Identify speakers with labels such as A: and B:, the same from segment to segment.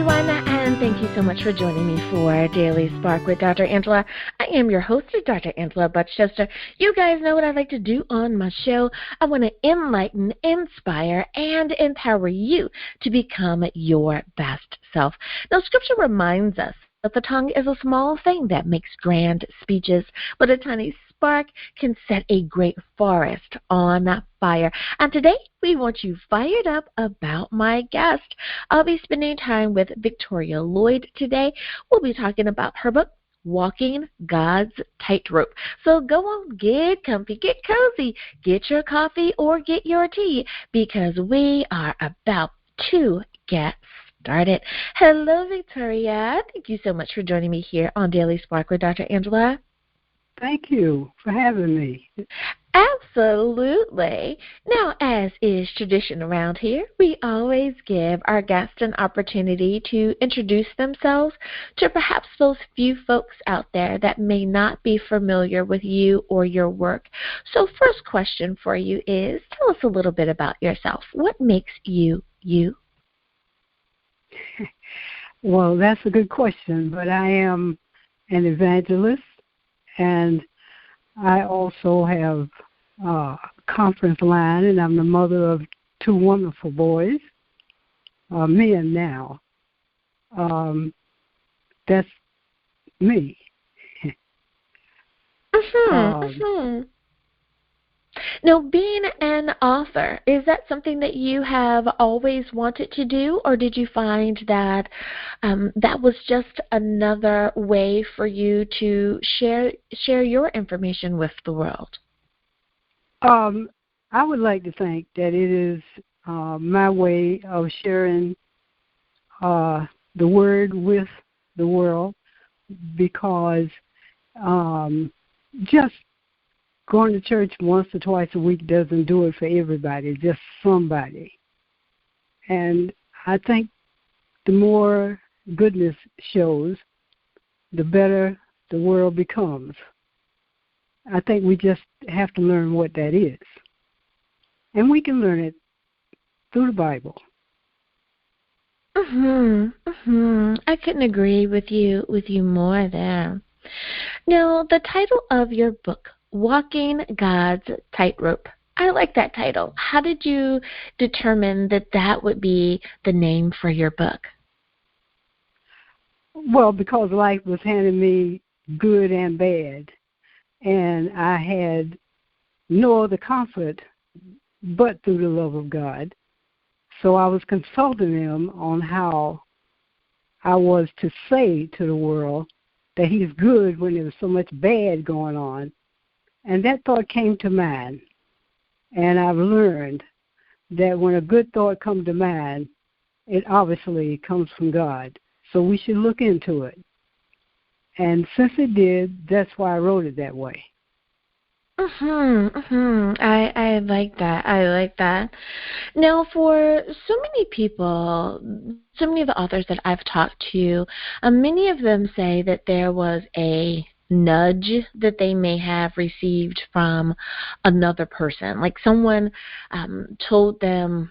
A: everyone, and thank you so much for joining me for Daily Spark with Dr. Angela. I am your host, Dr. Angela Butchester. You guys know what I like to do on my show. I want to enlighten, inspire, and empower you to become your best self. Now, Scripture reminds us that the tongue is a small thing that makes grand speeches, but a tiny spark can set a great forest on fire. And today, we want you fired up about my guest. I'll be spending time with Victoria Lloyd today. We'll be talking about her book, Walking God's Tightrope. So go on, get comfy, get cozy, get your coffee or get your tea, because we are about to get started. Hello, Victoria. Thank you so much for joining me here on Daily Spark with Dr. Angela.
B: Thank you for having me.
A: Absolutely. Now, as is tradition around here, we always give our guests an opportunity to introduce themselves to perhaps those few folks out there that may not be familiar with you or your work. So first question for you is, tell us a little bit about yourself. What makes you you?
B: Well, that's a good question, but I am an evangelist, and I also have a conference line, and I'm the mother of two wonderful boys, men now. That's me.
A: Now, being an author, is that something that you have always wanted to do, or did you find that that was just another way for you to share your information with the world?
B: I would like to think that it is my way of sharing the word with the world, because just going to church once or twice a week doesn't do it for everybody, just somebody. And I think the more goodness shows, the better the world becomes. I think we just have to learn what that is. And we can learn it through the Bible.
A: I couldn't agree with you more there. Now, the title of your book, Walking God's Tightrope. I like that title. How did you determine that that would be the name for your book?
B: Well, because life was handing me good and bad, and I had no other comfort but through the love of God. So I was consulting him on how I was to say to the world that he's good when there was so much bad going on. And that thought came to mind. And I've learned that when a good thought comes to mind, it obviously comes from God. So we should look into it. And since it did, that's why I wrote it that way.
A: I like that. I like that. Now, for so many people, so many of the authors that I've talked to, many of them say that there was a nudge that they may have received from another person, like someone told them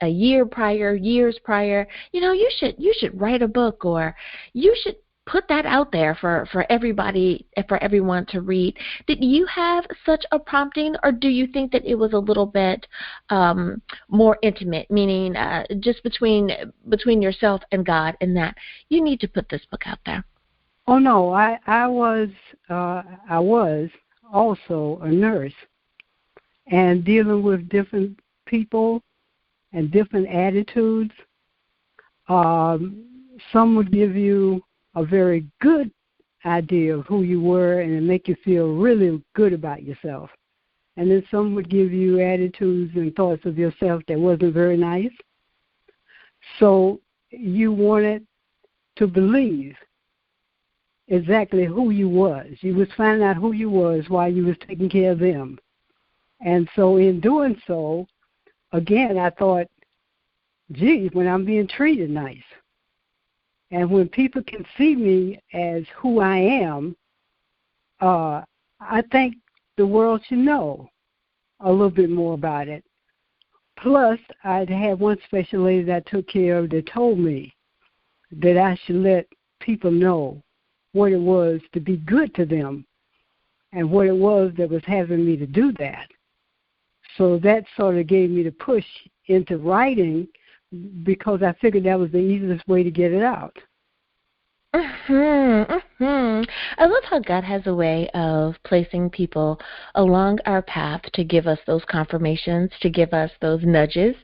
A: years prior, you should write a book, or you should put that out there for everybody, for everyone to read. Did you have such a prompting, or do you think that it was a little bit more intimate, meaning just between yourself and God, and that you need to put this book out there?
B: Oh no, I was also a nurse, and dealing with different people and different attitudes. Some would give you a very good idea of who you were and make you feel really good about yourself. And then some would give you attitudes and thoughts of yourself that wasn't very nice. So you wanted to believe exactly who you was. You was finding out who you was while you was taking care of them. And so in doing so, again, I thought, gee, when I'm being treated nice, and when people can see me as who I am, I think the world should know a little bit more about it. Plus, I'd had one special lady that I took care of that told me that I should let people know what it was to be good to them and what it was that was having me to do that. So that sort of gave me the push into writing because I figured that was the easiest way to get it out.
A: I love how God has a way of placing people along our path to give us those confirmations, to give us those nudges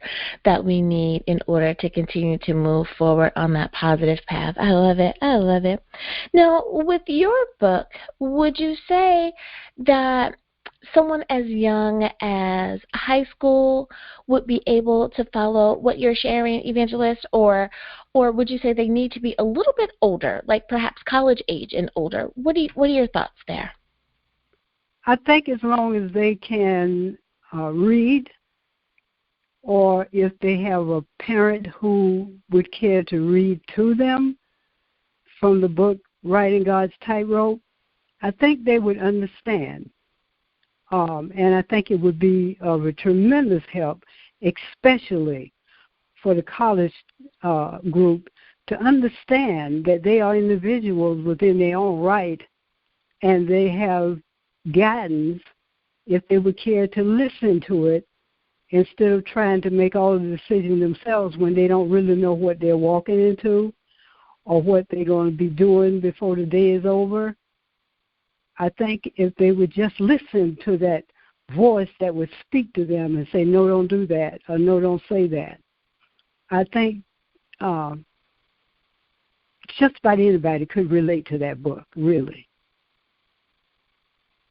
A: that we need in order to continue to move forward on that positive path. I love it. I love it. Now, with your book, would you say that someone as young as high school would be able to follow what you're sharing, Evangelist, or would you say they need to be a little bit older, like perhaps college age and older? What are your thoughts there?
B: I think as long as they can read, or if they have a parent who would care to read to them from the book Writing God's Tightrope, I think they would understand. And I think it would be of a tremendous help, especially for the college group, to understand that they are individuals within their own right, and they have guidance if they would care to listen to it instead of trying to make all the decisions themselves when they don't really know what they're walking into or what they're going to be doing before the day is over. I think if they would just listen to that voice that would speak to them and say, no, don't do that, or no, don't say that, I think just about anybody could relate to that book, really.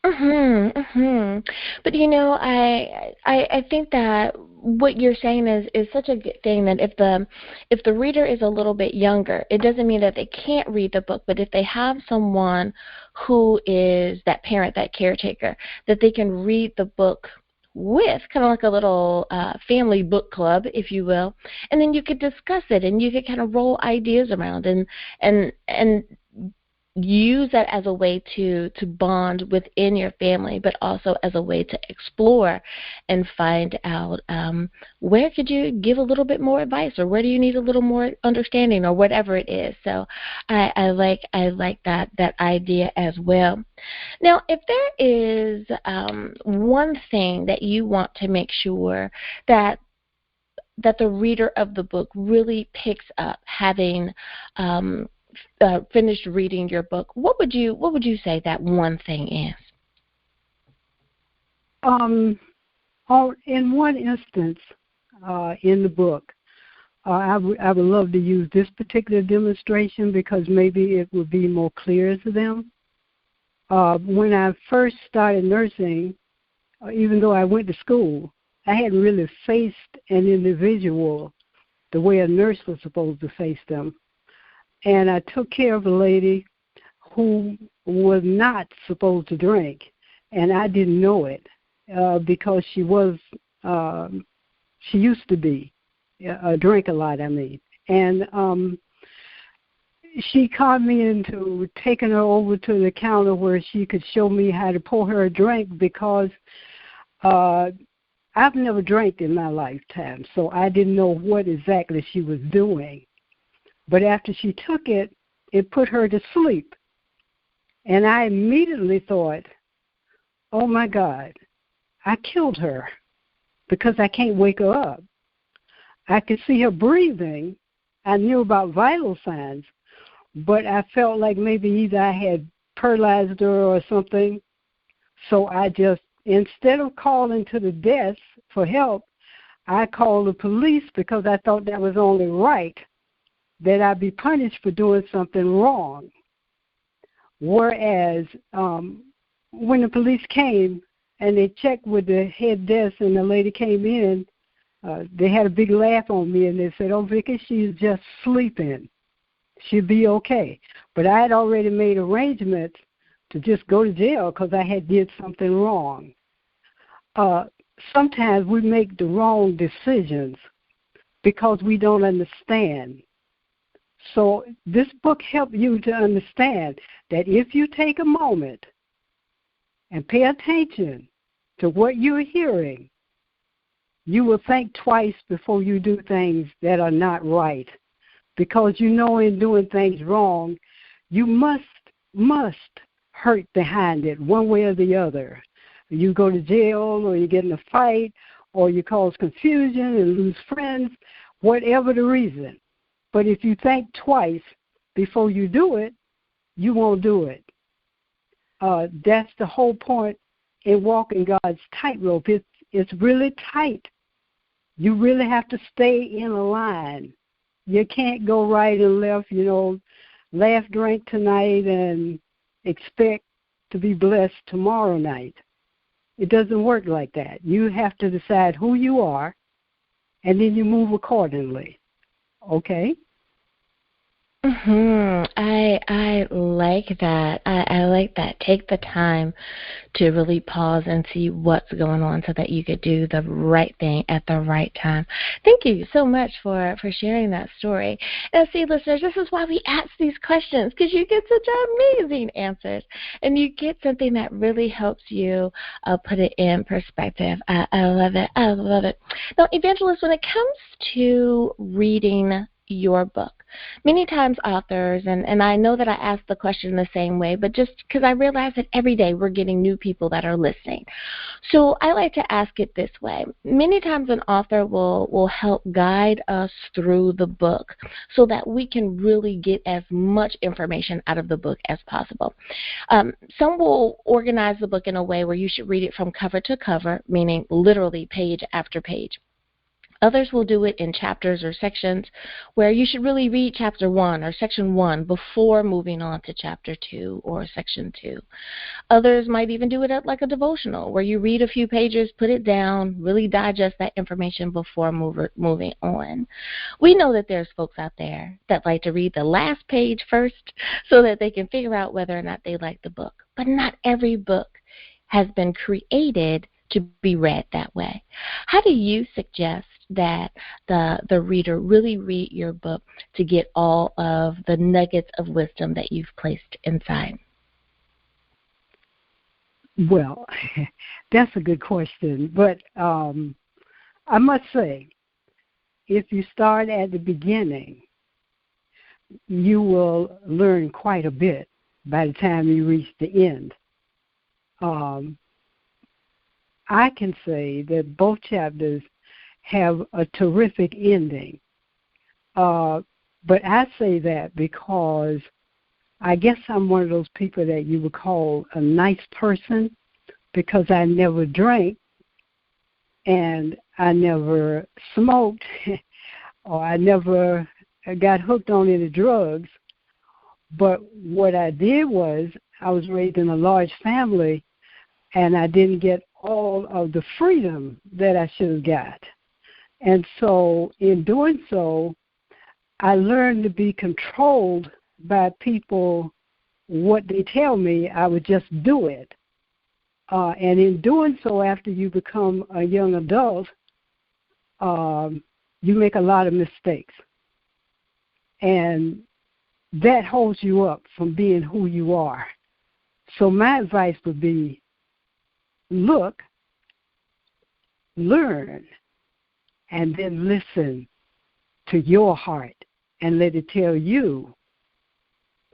A: But I think that what you're saying is such a good thing, that if the reader is a little bit younger, it doesn't mean that they can't read the book, but if they have someone who is that parent, that caretaker, that they can read the book with, kind of like a little family book club, if you will, and then you could discuss it and you could kind of roll ideas around and use that as a way to bond within your family, but also as a way to explore and find out where could you give a little bit more advice, or where do you need a little more understanding, or whatever it is. So I like that idea as well. Now, if there is one thing that you want to make sure that the reader of the book really picks up, having finished reading your book, what would you say that one thing is?
B: In one instance in the book, I would love to use this particular demonstration because maybe it would be more clear to them. When I first started nursing, even though I went to school, I hadn't really faced an individual the way a nurse was supposed to face them. And I took care of a lady who was not supposed to drink, and I didn't know it because she used to be drink a lot. And she called me into taking her over to the counter where she could show me how to pour her a drink because I've never drank in my lifetime, so I didn't know what exactly she was doing. But after she took it, it put her to sleep. And I immediately thought, oh, my God, I killed her because I can't wake her up. I could see her breathing. I knew about vital signs, but I felt like maybe either I had paralyzed her or something. So I just, instead of calling to the desk for help, I called the police because I thought that was only right, that I'd be punished for doing something wrong. Whereas when the police came and they checked with the head desk and the lady came in, they had a big laugh on me and they said, oh, Vicky, she's just sleeping. She'll be okay. But I had already made arrangements to just go to jail because I had did something wrong. Sometimes we make the wrong decisions because we don't understand. So this book helps you to understand that if you take a moment and pay attention to what you're hearing, you will think twice before you do things that are not right, because you know in doing things wrong, you must hurt behind it one way or the other. You go to jail, or you get in a fight, or you cause confusion and lose friends, whatever the reason. But if you think twice before you do it, you won't do it. That's the whole point in walking God's tightrope. It's really tight. You really have to stay in a line. You can't go right and left, laugh, drink tonight, and expect to be blessed tomorrow night. It doesn't work like that. You have to decide who you are, and then you move accordingly. Okay?
A: I like that. I like that. Take the time to really pause and see what's going on so that you could do the right thing at the right time. Thank you so much for sharing that story. Now, see, listeners, this is why we ask these questions, because you get such amazing answers, and you get something that really helps you put it in perspective. I love it. I love it. Now, Evangelist, when it comes to reading your book, many times authors, and I know that I ask the question the same way, but just because I realize that every day we're getting new people that are listening. So I like to ask it this way. Many times an author will help guide us through the book so that we can really get as much information out of the book as possible. Some will organize the book in a way where you should read it from cover to cover, meaning literally page after page. Others will do it in chapters or sections where you should really read chapter 1 or section 1 before moving on to chapter 2 or section 2. Others might even do it like a devotional where you read a few pages, put it down, really digest that information before moving on. We know that there's folks out there that like to read the last page first so that they can figure out whether or not they like the book. But not every book has been created to be read that way. How do you suggest that the reader really read your book to get all of the nuggets of wisdom that you've placed inside?
B: Well, that's a good question. But I must say, if you start at the beginning, you will learn quite a bit by the time you reach the end. I can say that both chapters have a terrific ending. But I say that because I guess I'm one of those people that you would call a nice person, because I never drank and I never smoked or I never got hooked on any drugs. But what I did was I was raised in a large family, and I didn't get all of the freedom that I should have got. And so in doing so, I learned to be controlled by people. What they tell me, I would just do it. And in doing so, after you become a young adult, you make a lot of mistakes. And that holds you up from being who you are. So my advice would be, look, learn, and then listen to your heart and let it tell you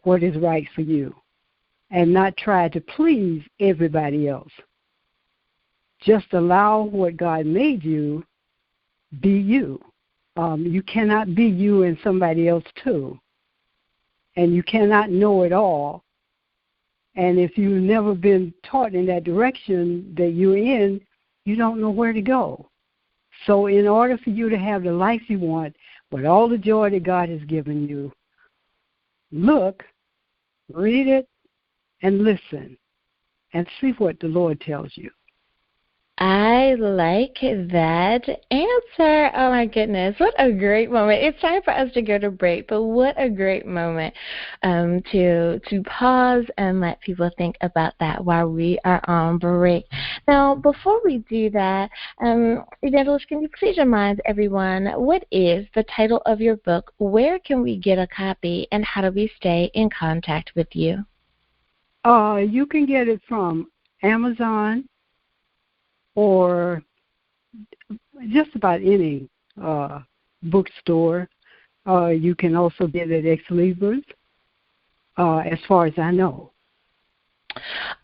B: what is right for you, and not try to please everybody else. Just allow what God made you be you. You cannot be you and somebody else too. And you cannot know it all. And if you've never been taught in that direction that you're in, you don't know where to go. So in order for you to have the life you want, with all the joy that God has given you, look, read it, and listen, and see what the Lord tells you.
A: I like that answer. Oh, my goodness. What a great moment. It's time for us to go to break, but what a great moment to pause and let people think about that while we are on break. Now, before we do that, Evangelist, can you please remind everyone, what is the title of your book, where can we get a copy, and how do we stay in contact with you?
B: You can get it from Amazon, or just about any bookstore. You can also get it at Ex Libris, as far as I know.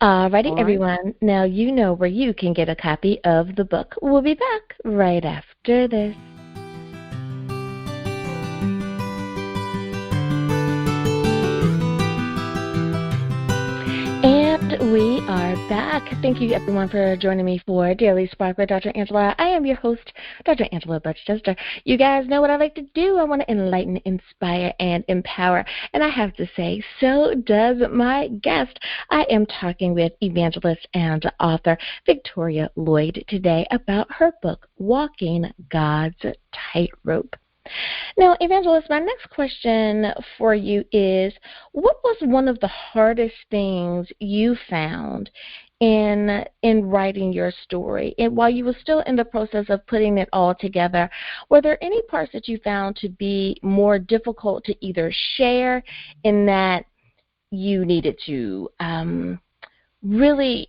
A: Alrighty,
B: All right.
A: everyone. Now you know where you can get a copy of the book. We'll be back right after this. And we are back. Thank you, everyone, for joining me for Daily Spark with Dr. Angela. I am your host, Dr. Angela Butchester. You guys know what I like to do. I want to enlighten, inspire, and empower. And I have to say, so does my guest. I am talking with evangelist and author Victoria Lloyd today about her book, Walking God's Tightrope. Now, Evangelist, my next question for you is, what was one of the hardest things you found in writing your story? And while you were still in the process of putting it all together, were there any parts that you found to be more difficult to either share, in that you needed to really...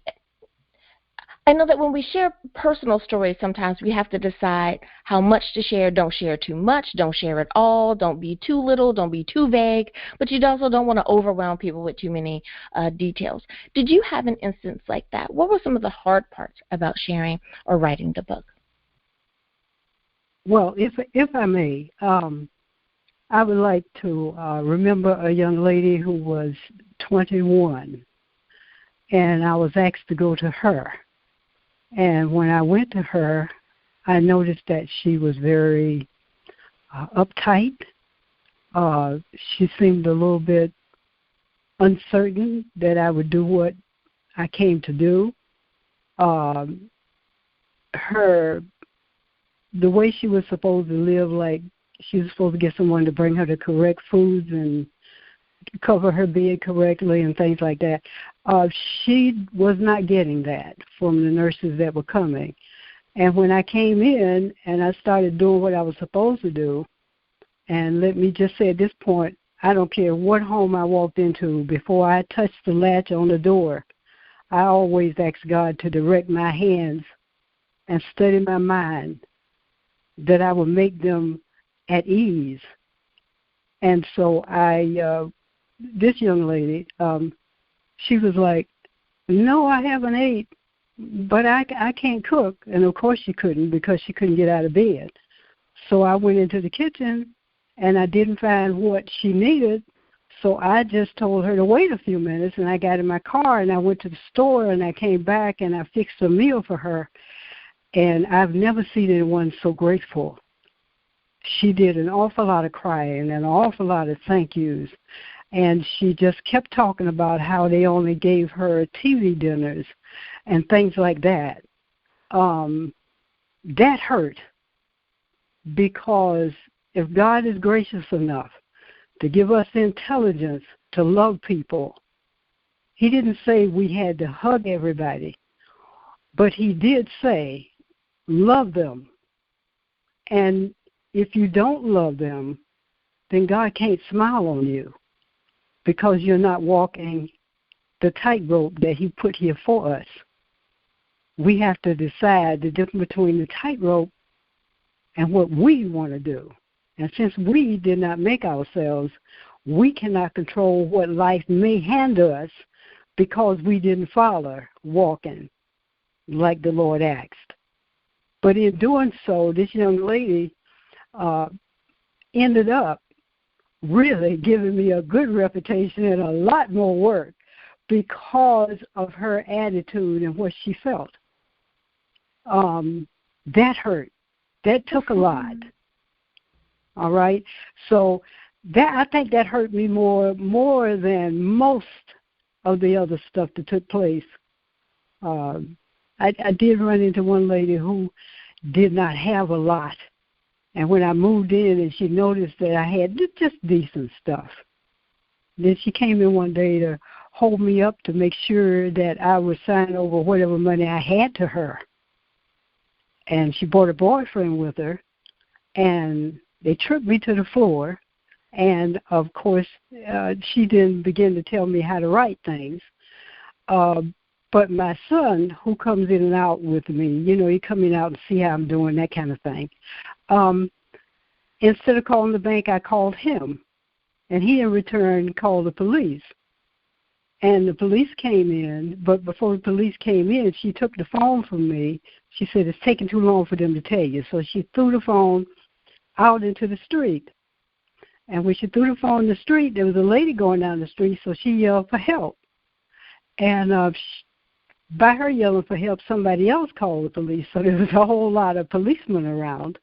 A: I know that when we share personal stories, sometimes we have to decide how much to share. Don't share too much. Don't share at all. Don't be too little. Don't be too vague. But you also don't want to overwhelm people with too many details. Did you have an instance like that? What were some of the hard parts about sharing or writing the book?
B: Well, if I may, I would like to remember a young lady who was 21, and I was asked to go to her. And when I went to her, I noticed that she was very uptight. She seemed a little bit uncertain that I would do what I came to do. The way she was supposed to live, like she was supposed to get someone to bring her the correct foods and cover her bed correctly and things like that. She was not getting that from the nurses that were coming. And when I came in and I started doing what I was supposed to do, and let me just say at this point, I don't care what home I walked into, before I touched the latch on the door, I always ask God to direct my hands and steady my mind, that I would make them at ease. And so this young lady, she was like, no, I haven't ate, but I can't cook. And, of course, she couldn't, because she couldn't get out of bed. So I went into the kitchen, and I didn't find what she needed, so I just told her to wait a few minutes, and I got in my car, and I went to the store, and I came back, and I fixed a meal for her. And I've never seen anyone so grateful. She did an awful lot of crying and an awful lot of thank yous. And she just kept talking about how they only gave her TV dinners and things like that. That hurt, because if God is gracious enough to give us intelligence to love people, He didn't say we had to hug everybody, but He did say, love them. And if you don't love them, then God can't smile on you, because you're not walking the tightrope that He put here for us. We have to decide the difference between the tightrope and what we want to do. And since we did not make ourselves, we cannot control what life may hand us, because we didn't follow walking like the Lord asked. But in doing so, this young lady ended up really giving me a good reputation and a lot more work, because of her attitude and what she felt. That hurt. That took a lot. All right? So I think that hurt me more than most of the other stuff that took place. I did run into one lady who did not have a lot. And when I moved in and she noticed that I had just decent stuff, then she came in one day to hold me up to make sure that I would sign over whatever money I had to her. And she brought a boyfriend with her, and they tripped me to the floor. And, of course, she didn't begin to tell me how to write things. But my son, who comes in and out with me, he come in and out and see how I'm doing, that kind of thing, Instead of calling the bank, I called him, and he in return called the police. And the police came in, but before the police came in, she took the phone from me. She said, it's taking too long for them to tell you. So she threw the phone out into the street. And when she threw the phone in the street, there was a lady going down the street, so she yelled for help. And by her yelling for help, somebody else called the police. So there was a whole lot of policemen around.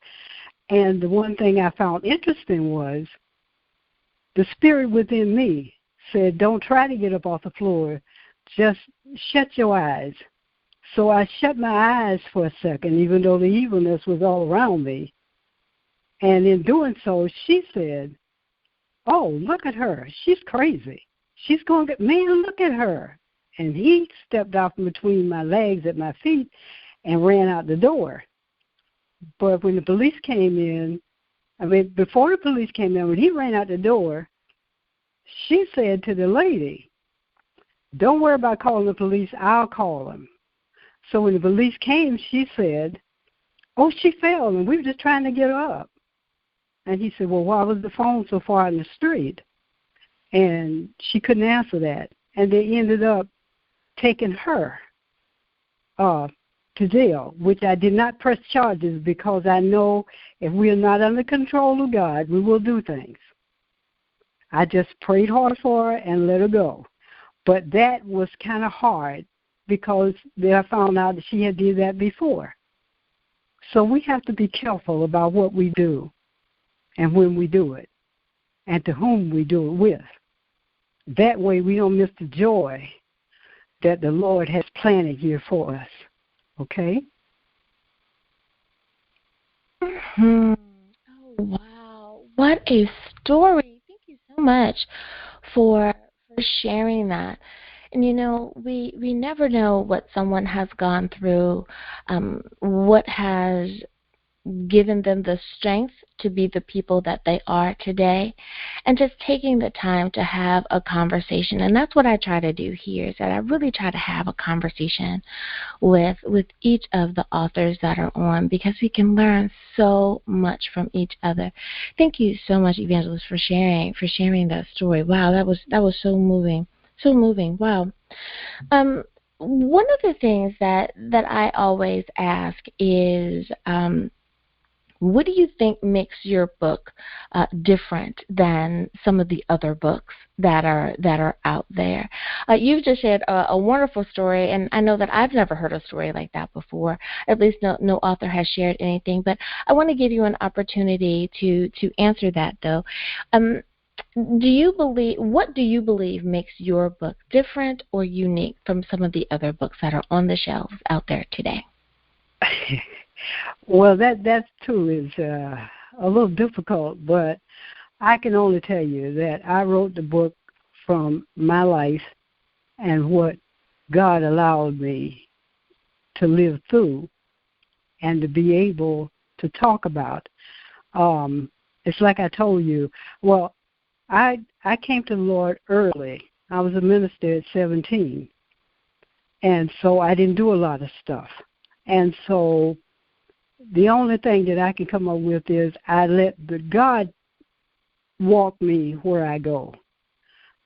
B: And the one thing I found interesting was the spirit within me said, don't try to get up off the floor. Just shut your eyes. So I shut my eyes for a second, even though the evilness was all around me. And in doing so, she said, oh, look at her. She's crazy. She's going to get, man, look at her. And he stepped out from between my legs at my feet and ran out the door. But when the police came in, before the police came in, when he ran out the door, she said to the lady, don't worry about calling the police, I'll call them. So when the police came, she said, oh, she fell, and we were just trying to get her up. And he said, well, why was the phone so far in the street? And she couldn't answer that. And they ended up taking her to jail, which I did not press charges because I know if we are not under control of God, we will do things. I just prayed hard for her and let her go. But that was kind of hard because I found out that she had did that before. So we have to be careful about what we do and when we do it and to whom we do it with. That way we don't miss the joy that the Lord has planted here for us. Okay?
A: Mm-hmm. Oh, wow. What a story. Thank you so much for sharing that. And, you know, we never know what someone has gone through, what has given them the strength to be the people that they are today, and just taking the time to have a conversation. And that's what I try to do here, is that I really try to have a conversation with each of the authors that are on, because we can learn so much from each other. Thank you so much, Evangelist, for sharing that story. Wow, that was so moving. So moving. Wow. One of the things that I always ask is, what do you think makes your book different than some of the other books that are out there? You've just shared a wonderful story, and I know that I've never heard a story like that before. At least no author has shared anything. But I want to give you an opportunity to answer that, though. What do you believe makes your book different or unique from some of the other books that are on the shelves out there today?
B: Well, that too is a little difficult, but I can only tell you that I wrote the book from my life and what God allowed me to live through and to be able to talk about. It's like I told you, well, I came to the Lord early. I was a minister at 17, and so I didn't do a lot of stuff. And so the only thing that I can come up with is I let God walk me where I go.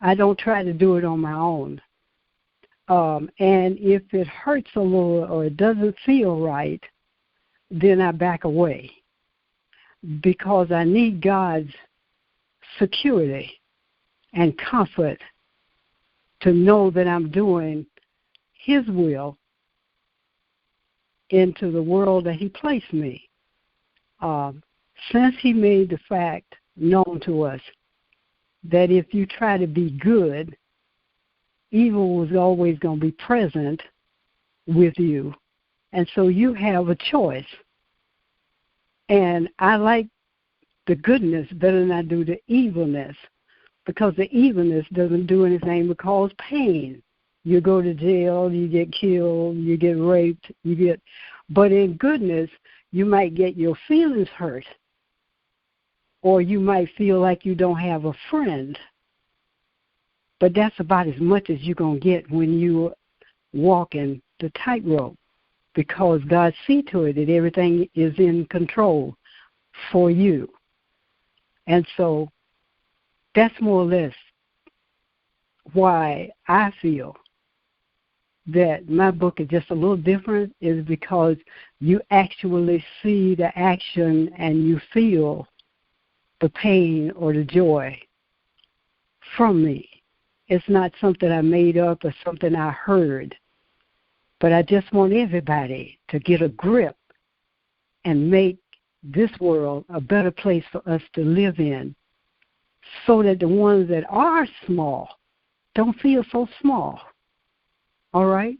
B: I don't try to do it on my own. And if it hurts a little or it doesn't feel right, then I back away because I need God's security and comfort to know that I'm doing His will into the world that He placed me. Since He made the fact known to us that if you try to be good, evil was always going to be present with you. And so you have a choice. And I like the goodness better than I do the evilness, because the evilness doesn't do anything but cause pain. You go to jail, you get killed, you get raped, but in goodness, you might get your feelings hurt, or you might feel like you don't have a friend. But that's about as much as you're going to get when you walk in the tightrope, because God sees to it that everything is in control for you. And so that's more or less why I feel that my book is just a little different, is because you actually see the action and you feel the pain or the joy from me. It's not something I made up or something I heard, but I just want everybody to get a grip and make this world a better place for us to live in, so that the ones that are small don't feel so small. All right?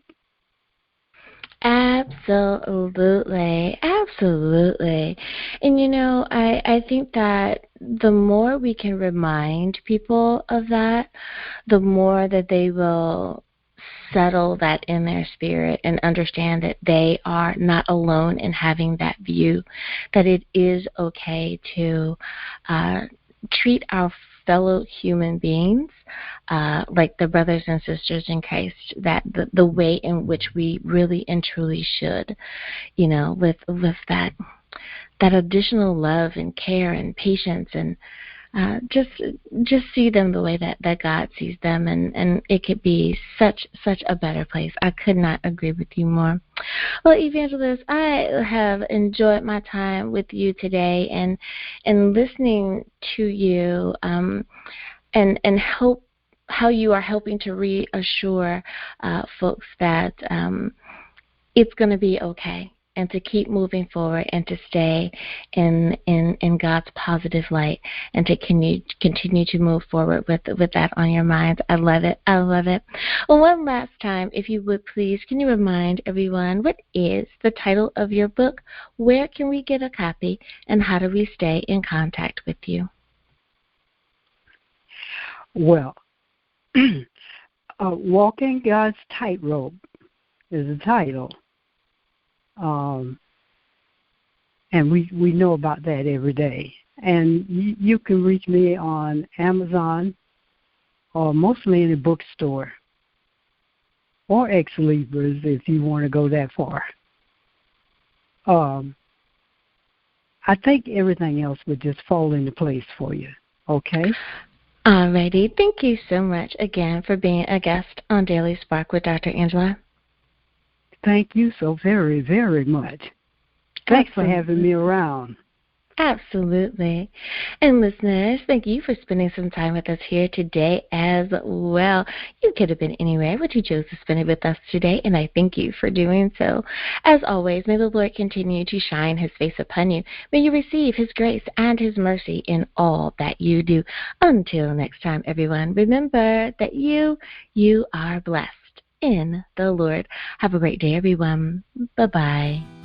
A: Absolutely. Absolutely. And, I think that the more we can remind people of that, the more that they will settle that in their spirit and understand that they are not alone in having that view, that it is okay to treat our fellow human beings like the brothers and sisters in Christ, that the way in which we really and truly should, with that additional love and care and patience, and just see them the way that God sees them, and it could be such a better place. I could not agree with you more. Well, Evangelist, I have enjoyed my time with you today, and listening to you, and hope how you are helping to reassure folks that it's going to be okay, and to keep moving forward, and to stay in God's positive light, and to continue to move forward with that on your minds. I love it. I love it. Well, one last time, if you would please, can you remind everyone what is the title of your book? Where can we get a copy, and how do we stay in contact with you?
B: Well, Walking God's Tightrope is the title. And we know about that every day. And you can reach me on Amazon, or mostly in a bookstore, or Ex Libris if you want to go that far. I think everything else would just fall into place for you. Okay?
A: Alrighty. Thank you so much again for being a guest on Daily Spark with Dr. Angela.
B: Thank you so very, very much. Thanks for having me around.
A: Absolutely. And listeners, thank you for spending some time with us here today as well. You could have been anywhere, but you chose to spend it with us today, and I thank you for doing so. As always, may the Lord continue to shine His face upon you. May you receive His grace and His mercy in all that you do. Until next time, everyone, remember that you are blessed in the Lord. Have a great day, everyone. Bye-bye.